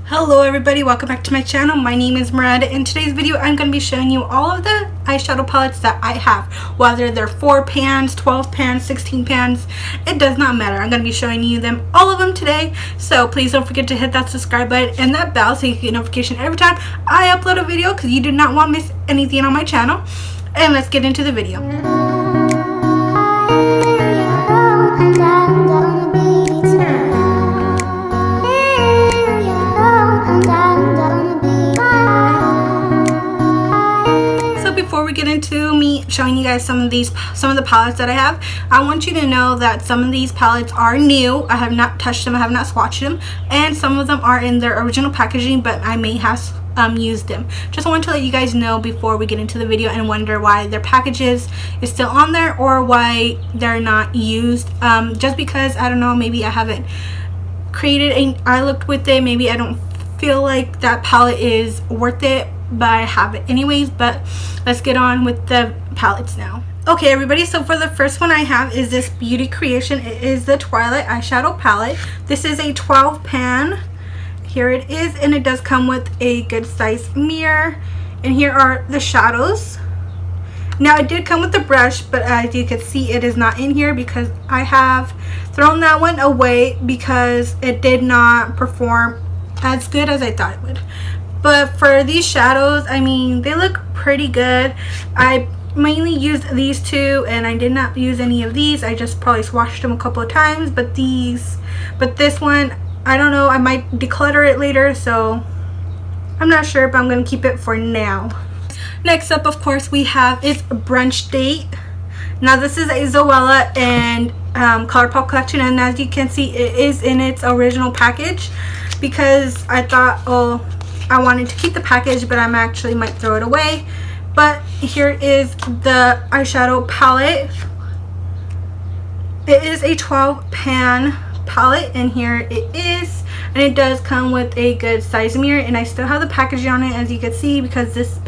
Hello everybody, welcome back to my channel. My name is Miranda. In today's video I'm going to be showing you all of the eyeshadow palettes that I have, whether they're 4 pans, 12 pans, 16 pans, it does not matter. I'm going to be showing you them, all of them today. So please don't forget to hit that subscribe button and that bell so you get notification every time I upload a video, because you do not want to miss anything on my channel. And let's get into the video. Before we get into me showing you guys some of the palettes that I have, I want you to know that some of these palettes are new. I have not touched them, I have not swatched them, and some of them are in their original packaging, but I may have used them. Just want to let you guys know before we get into the video and wonder why their packages is still on there or why they're not used. Just because, I don't know, maybe I haven't created a eye look with it, maybe I don't feel like that palette is worth it, but I have it anyways. But let's get on with the palettes now. Okay everybody, so for the first one I have is this Beauty Creation. It is the Twilight eyeshadow palette. This is a 12 pan. Here it is, and it does come with a good size mirror, and here are the shadows. Now it did come with the brush, but as you can see it is not in here because I have thrown that one away because it did not perform as good as I thought it would. But for these shadows, I mean, they look pretty good. I mainly used these two, and I did not use any of these. I just probably swatched them a couple of times. But this one, I don't know, I might declutter it later, so I'm not sure, but I'm going to keep it for now. Next up, of course, we have is Brunch Date. Now this is a Zoella and Colourpop collection, and as you can see it is in its original package because I thought, oh, I wanted to keep the package, but I'm actually might throw it away. But here is the eyeshadow palette. It is a 12 pan palette, and here it is, and it does come with a good size mirror, and I still have the packaging on it, as you can see, because this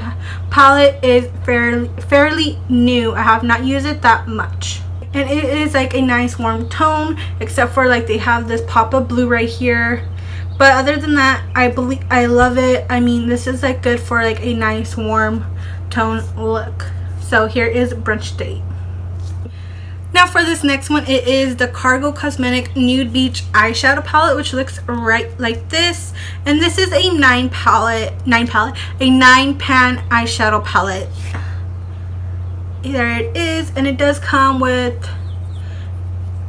palette is fairly new. I have not used it that much, and it is like a nice warm tone, except for like they have this pop-up blue right here. But other than that, I love it. I mean, this is like good for like a nice warm tone look. So here is Brunch Date. Now for this next one, it is the Cargo Cosmetic Nude Beach eyeshadow palette, which looks right like this. And this is a 9 pan eyeshadow palette. There it is, and it does come with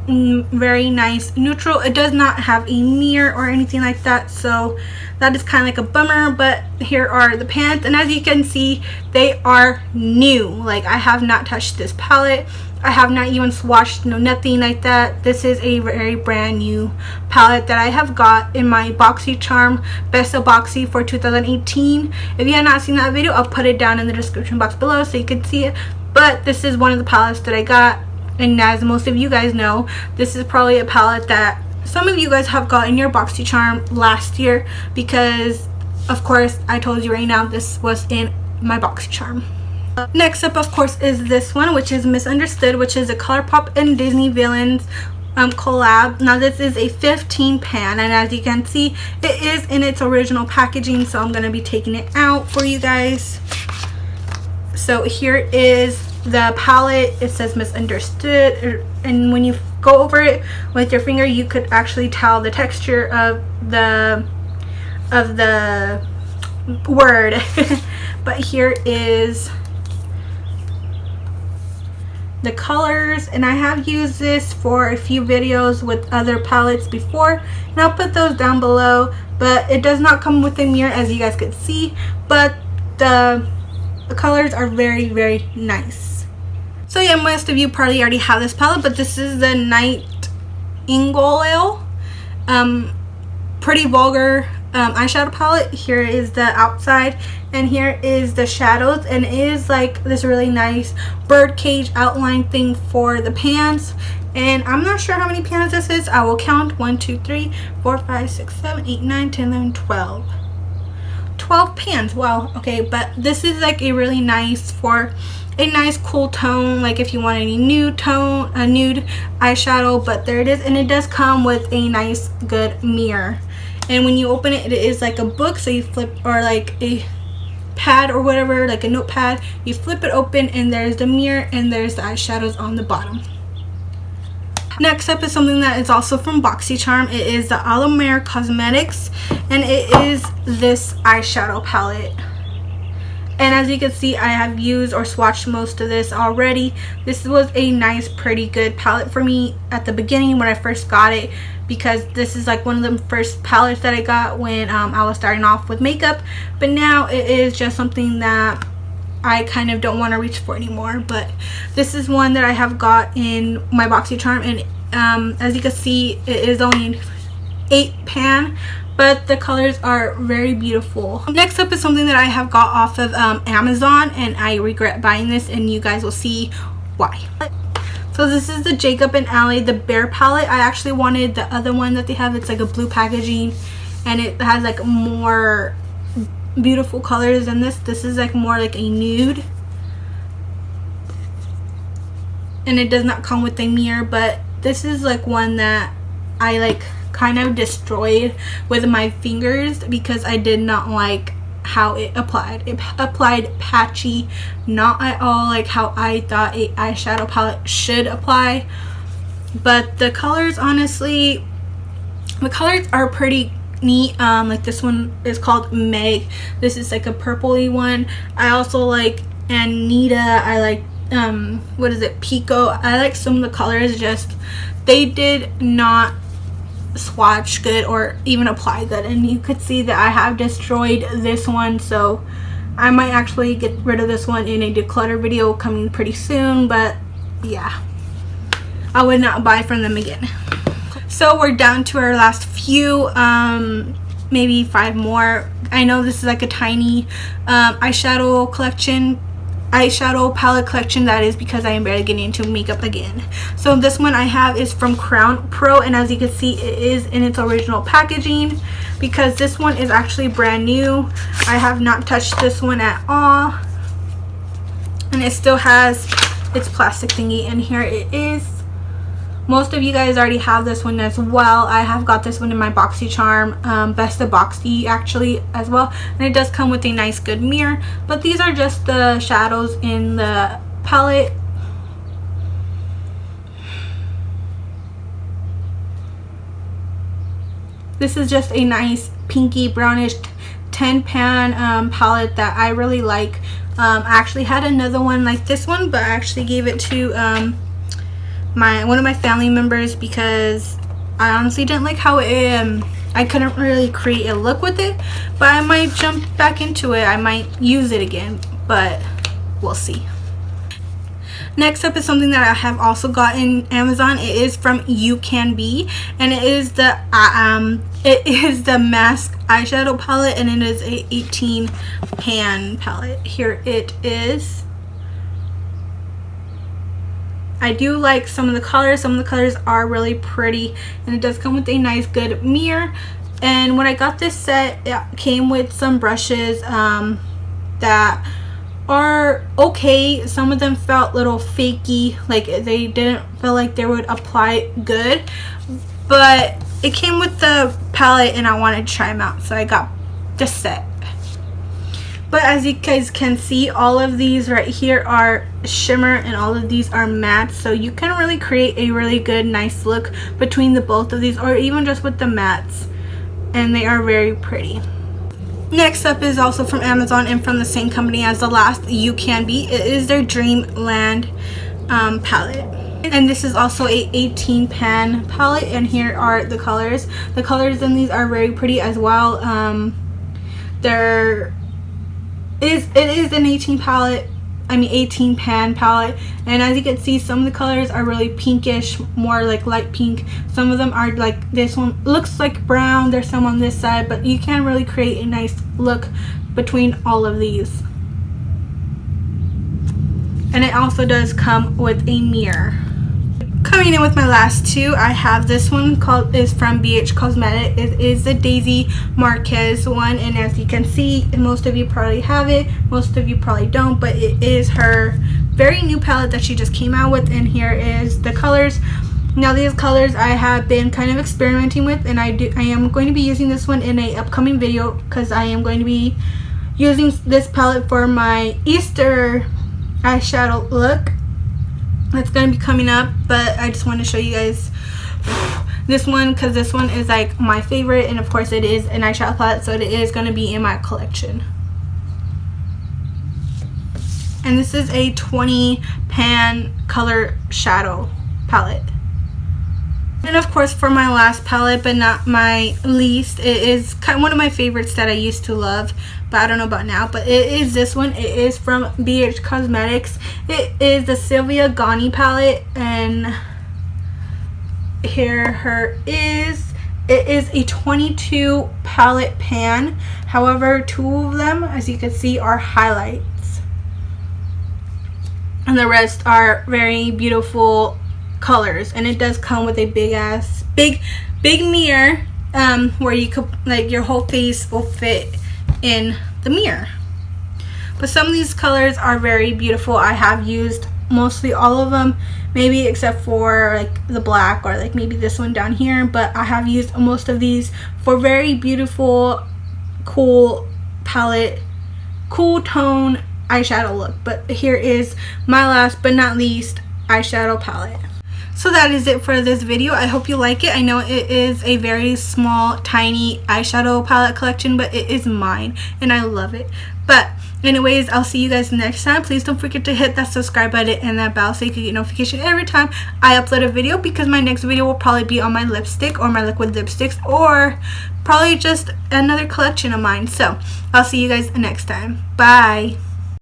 very nice neutral. It does not have a mirror or anything like that, so that is kind of like a bummer. But here are the pans, and as you can see they are new. Like, I have not touched this palette, I have not even swatched, no, nothing like that. This is a very brand new palette that I have got in my BOXYCHARM Best of Boxy for 2018. If you have not seen that video, I'll put it down in the description box below so you can see it. But this is one of the palettes that I got, and as most of you guys know, this is probably a palette that some of you guys have got in your BOXYCHARM last year, because of course I told you right now this was in my BOXYCHARM. Next up, of course, is this one, which is Misunderstood, which is a Colourpop and Disney Villains collab. Now this is a 15 pan, and as you can see it is in its original packaging, so I'm going to be taking it out for you guys. So here is the palette. It says Misunderstood, and when you go over it with your finger you could actually tell the texture of the word. But here is the colors, and I have used this for a few videos with other palettes before, and I'll put those down below. But it does not come with a mirror, as you guys can see, but the colors are very, very nice. So yeah, most of you probably already have this palette, but this is the Nightingale Pretty Vulgar eyeshadow palette. Here is the outside, and here is the shadows, and it is like this really nice birdcage outline thing for the pans. And I'm not sure how many pans this is. I will count 1 2 3 4 5 6 7 8 9 10 11 12 pans. Wow. Okay, but this is like a really nice for a nice cool tone, like if you want any nude tone, a nude eyeshadow. But there it is, and it does come with a nice good mirror. and when you open it, it is like a book, so you flip, or like a pad or whatever, like a notepad. You flip it open and there's the mirror and there's the eyeshadows on the bottom. Next up is something that is also from BOXYCHARM. It is the Alamere Cosmetics, and it is this eyeshadow palette. And as you can see, I have used or swatched most of this already. This was a nice, pretty good palette for me at the beginning when I first got it, because this is like one of the first palettes that I got when I was starting off with makeup. But now it is just something that I kind of don't want to reach for anymore. But this is one that I have got in my BOXYCHARM, and as you can see, it is only 8 pan, but the colors are very beautiful. Next up is something that I have got off of Amazon, and I regret buying this, and you guys will see why. So this is the Jacob and Ally, the Bear palette. I actually wanted the other one that they have. It's like a blue packaging, and it has like more beautiful colors than this. This is like more like a nude, and it does not come with a mirror, but this is like one that I like kind of destroyed with my fingers because I did not like how it applied. It applied patchy, not at all like how I thought a eyeshadow palette should apply. But the colors, honestly, the colors are pretty neat. Like this one is called Meg. This is like a purpley one. I also like Anita. I like what is it, Pico. I like some of the colors, just they did not swatch good or even apply good, and you could see that I have destroyed this one, so I might actually get rid of this one in a declutter video coming pretty soon. But yeah, I would not buy from them again. So we're down to our last few, maybe 5 more. I know this is like a tiny eyeshadow palette collection. That is because I am barely getting into makeup again. So this one I have is from Crown Pro, and as you can see, it is in its original packaging, because this one is actually brand new. I have not touched this one at all, and it still has its plastic thingy, and here it is. Most of you guys already have this one as well. I have got this one in my BOXYCHARM, Best of Boxy actually as well, and it does come with a nice good mirror. But these are just the shadows in the palette. This is just a nice pinky brownish 10 pan palette that I really like. I actually had another one like this one, but I actually gave it to one of my family members because I honestly didn't like how it I couldn't really create a look with it. But I might jump back into it. I might use it again, but we'll see. Next up is something that I have also got in Amazon. It is from You Can Be, and it is the Mask eyeshadow palette, and it is a 18 pan palette. Here it is. I do like some of the colors. Some of the colors are really pretty, and it does come with a nice good mirror. And when I got this set, it came with some brushes that are okay. Some of them felt a little fakey, like they didn't feel like they would apply good, but it came with the palette and I wanted to try them out, so I got the set. But as you guys can see, all of these right here are shimmer and all of these are matte, so you can really create a really good nice look between the both of these, or even just with the mattes, and they are very pretty. Next up is also from Amazon and from the same company as the last, You Can Be. It is their Dreamland palette, and this is also a 18 pan palette, and here are the colors. The colors in these are very pretty as well. It is an 18 pan palette, and as you can see, some of the colors are really pinkish, more like light pink. Some of them are like, this one looks like brown. There's some on this side, but you can really create a nice look between all of these. And it also does come with a mirror. Coming in with my last two, I have this one is from BH Cosmetic. It is the Daisy Marquez one, and as you can see, most of you probably have it, most of you probably don't, but it is her very new palette that she just came out with, and here is the colors. Now these colors I have been kind of experimenting with, and I am going to be using this one in a upcoming video because I am going to be using this palette for my Easter eyeshadow look that's going to be coming up. But I just want to show you guys this one because this one is like my favorite, and of course it is an eyeshadow palette, so it is going to be in my collection. And this is a 20 pan color shadow palette. And of course, for my last palette, but not my least, it is kind of one of my favorites that I used to love, but I don't know about now. But it is this one. It is from BH Cosmetics. It is the Sylvia Gani palette, and here it is a 22 palette pan. However, 2 of them, as you can see, are highlights, and the rest are very beautiful colors. And it does come with a big mirror where you could, like, your whole face will fit in the mirror. But some of these colors are very beautiful. I have used mostly all of them, maybe except for like the black or like maybe this one down here, but I have used most of these for very beautiful, cool palette, cool tone eyeshadow look. But here is my last but not least eyeshadow palette. So that is it for this video. I hope you like it. I know it is a very small, tiny eyeshadow palette collection, but it is mine and I love it. But anyways, I'll see you guys next time. Please don't forget to hit that subscribe button and that bell so you can get notification every time I upload a video, because my next video will probably be on my lipstick or my liquid lipsticks, or probably just another collection of mine. So I'll see you guys next time. Bye.